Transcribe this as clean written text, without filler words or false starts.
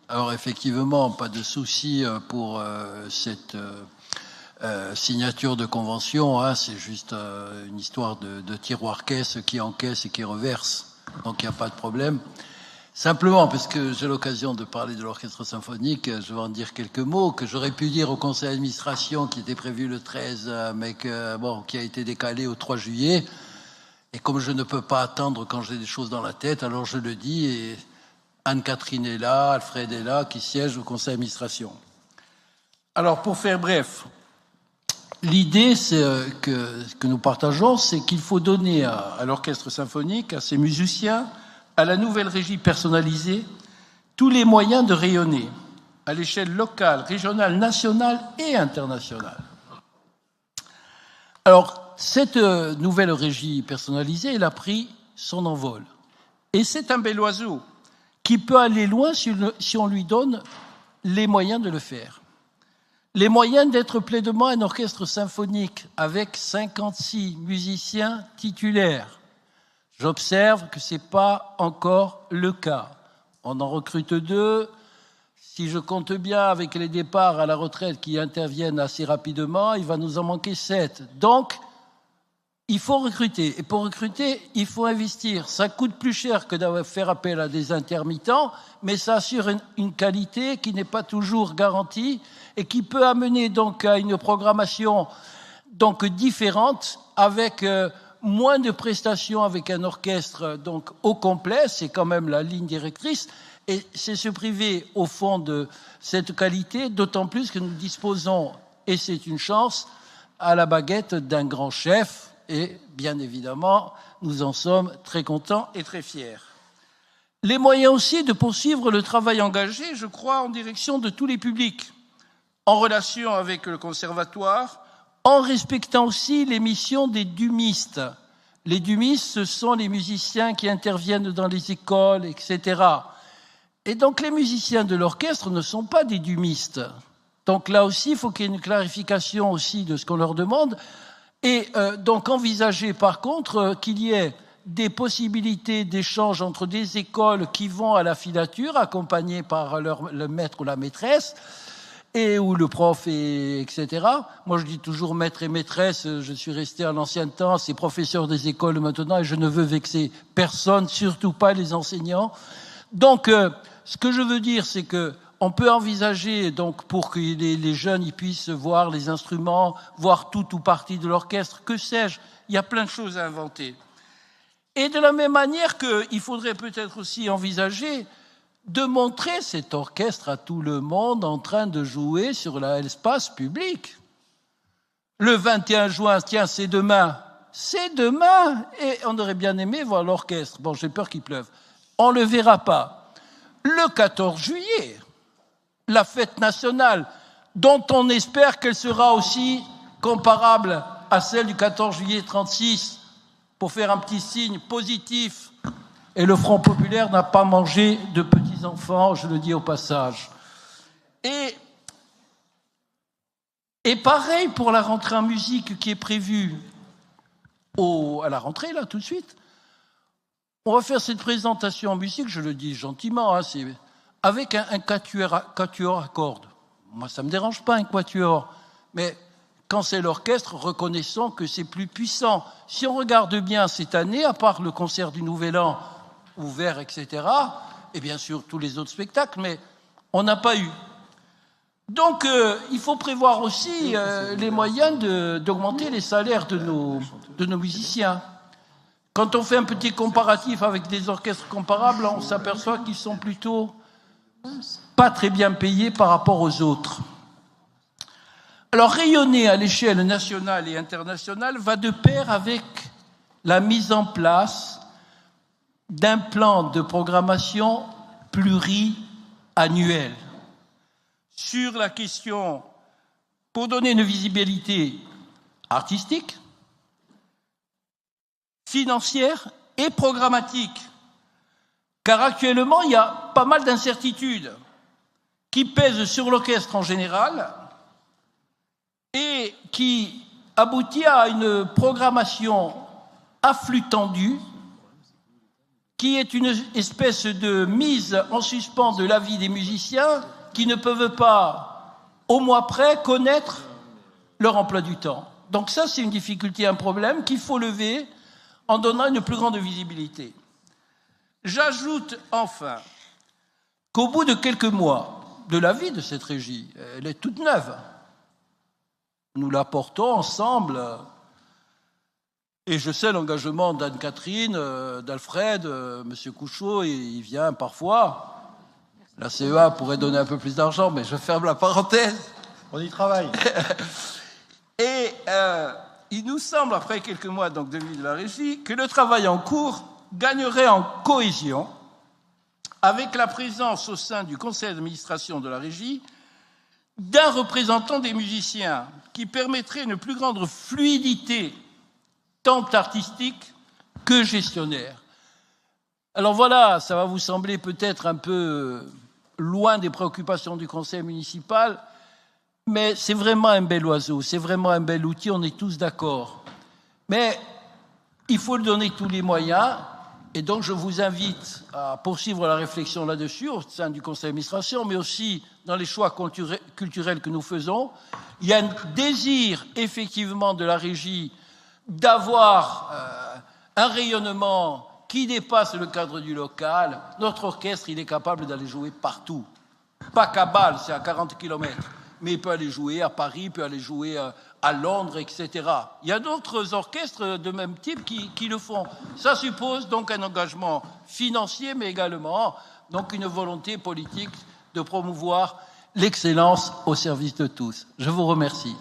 Alors effectivement, pas de souci pour cette signature de convention. Hein, c'est juste une histoire de tiroir-caisse qui encaisse et qui reverse. Donc il n'y a pas de problème. Simplement, parce que j'ai l'occasion de parler de l'orchestre symphonique, je vais en dire quelques mots que j'aurais pu dire au conseil d'administration qui était prévu le 13, mais qui a été décalé au 3 juillet. Et comme je ne peux pas attendre quand j'ai des choses dans la tête, alors je le dis. Et Anne-Catherine est là, Alfred est là, qui siège au conseil d'administration. Alors, pour faire bref, l'idée que nous partageons, c'est qu'il faut donner à l'orchestre symphonique, à ses musiciens, à la nouvelle régie personnalisée, tous les moyens de rayonner à l'échelle locale, régionale, nationale et internationale. Alors, cette nouvelle régie personnalisée, elle a pris son envol. Et c'est un bel oiseau qui peut aller loin si on lui donne les moyens de le faire. Les moyens d'être pleinement un orchestre symphonique avec 56 musiciens titulaires. J'observe que ce n'est pas encore le cas. On en recrute 2. Si je compte bien avec les départs à la retraite qui interviennent assez rapidement, il va nous en manquer 7. Donc, il faut recruter. Et pour recruter, il faut investir. Ça coûte plus cher que de faire appel à des intermittents, mais ça assure une qualité qui n'est pas toujours garantie et qui peut amener donc à une programmation donc différente avec moins de prestations avec un orchestre donc au complet, c'est quand même la ligne directrice, et c'est se priver au fond de cette qualité, d'autant plus que nous disposons, et c'est une chance, à la baguette d'un grand chef, et bien évidemment, nous en sommes très contents et très fiers. Les moyens aussi de poursuivre le travail engagé, je crois, en direction de tous les publics, en relation avec le conservatoire, en respectant aussi les missions des dumistes. Les dumistes, ce sont les musiciens qui interviennent dans les écoles, etc. Et donc les musiciens de l'orchestre ne sont pas des dumistes. Donc là aussi, il faut qu'il y ait une clarification aussi de ce qu'on leur demande. Et donc envisager par contre qu'il y ait des possibilités d'échange entre des écoles qui vont à la filature, accompagnées par le maître ou la maîtresse, et où le prof, etc. Moi, je dis toujours maître et maîtresse, je suis resté à l'ancien temps, c'est professeur des écoles maintenant, et je ne veux vexer personne, surtout pas les enseignants. Donc, ce que je veux dire, c'est que on peut envisager, donc, pour que les jeunes ils puissent voir les instruments, voir tout ou partie de l'orchestre, que sais-je, il y a plein de choses à inventer. Et de la même manière qu'il faudrait peut-être aussi envisager de montrer cet orchestre à tout le monde en train de jouer sur l'espace public. Le 21 juin, tiens, c'est demain, et on aurait bien aimé voir l'orchestre. Bon, j'ai peur qu'il pleuve. On ne le verra pas. Le 14 juillet, la fête nationale, dont on espère qu'elle sera aussi comparable à celle du 14 juillet 36, pour faire un petit signe positif. Et le Front populaire n'a pas mangé de petits-enfants, je le dis au passage. Et pareil pour la rentrée en musique qui est prévue à la rentrée, là, tout de suite. On va faire cette présentation en musique, je le dis gentiment, hein, avec un quatuor à cordes. Moi, ça ne me dérange pas, un quatuor. Mais quand c'est l'orchestre, reconnaissons que c'est plus puissant. Si on regarde bien cette année, à part le concert du Nouvel An, ouvert, etc., et bien sûr tous les autres spectacles, mais on n'a pas eu. Donc, il faut prévoir aussi les moyens d'augmenter les salaires de nos musiciens. Quand on fait un petit comparatif avec des orchestres comparables, on s'aperçoit qu'ils sont plutôt pas très bien payés par rapport aux autres. Alors, rayonner à l'échelle nationale et internationale va de pair avec la mise en place d'un plan de programmation pluriannuel sur la question, pour donner une visibilité artistique, financière et programmatique. Car actuellement, il y a pas mal d'incertitudes qui pèsent sur l'orchestre en général et qui aboutit à une programmation à flux tendu qui est une espèce de mise en suspens de la vie des musiciens qui ne peuvent pas, au mois près, connaître leur emploi du temps. Donc ça, c'est une difficulté, un problème qu'il faut lever en donnant une plus grande visibilité. J'ajoute enfin qu'au bout de quelques mois de la vie de cette régie, elle est toute neuve. Nous la portons ensemble, et je sais l'engagement d'Anne-Catherine, d'Alfred, M. Couchot, il vient parfois. La CEA pourrait donner un peu plus d'argent, mais je ferme la parenthèse. On y travaille. Et il nous semble, après quelques mois donc, de vie de la régie, que le travail en cours gagnerait en cohésion avec la présence au sein du conseil d'administration de la régie d'un représentant des musiciens qui permettrait une plus grande fluidité tant artistique que gestionnaire. Alors voilà, ça va vous sembler peut-être un peu loin des préoccupations du conseil municipal, mais c'est vraiment un bel oiseau, c'est vraiment un bel outil, on est tous d'accord. Mais il faut lui donner tous les moyens, et donc je vous invite à poursuivre la réflexion là-dessus au sein du conseil d'administration, mais aussi dans les choix culturels que nous faisons. Il y a un désir, effectivement, de la régie d'avoir un rayonnement qui dépasse le cadre du local. Notre orchestre, il est capable d'aller jouer partout. Pas qu'à Bâle, c'est à 40 km. Mais il peut aller jouer à Paris, il peut aller jouer à Londres, etc. Il y a d'autres orchestres de même type qui le font. Ça suppose donc un engagement financier, mais également donc une volonté politique de promouvoir l'excellence au service de tous. Je vous remercie.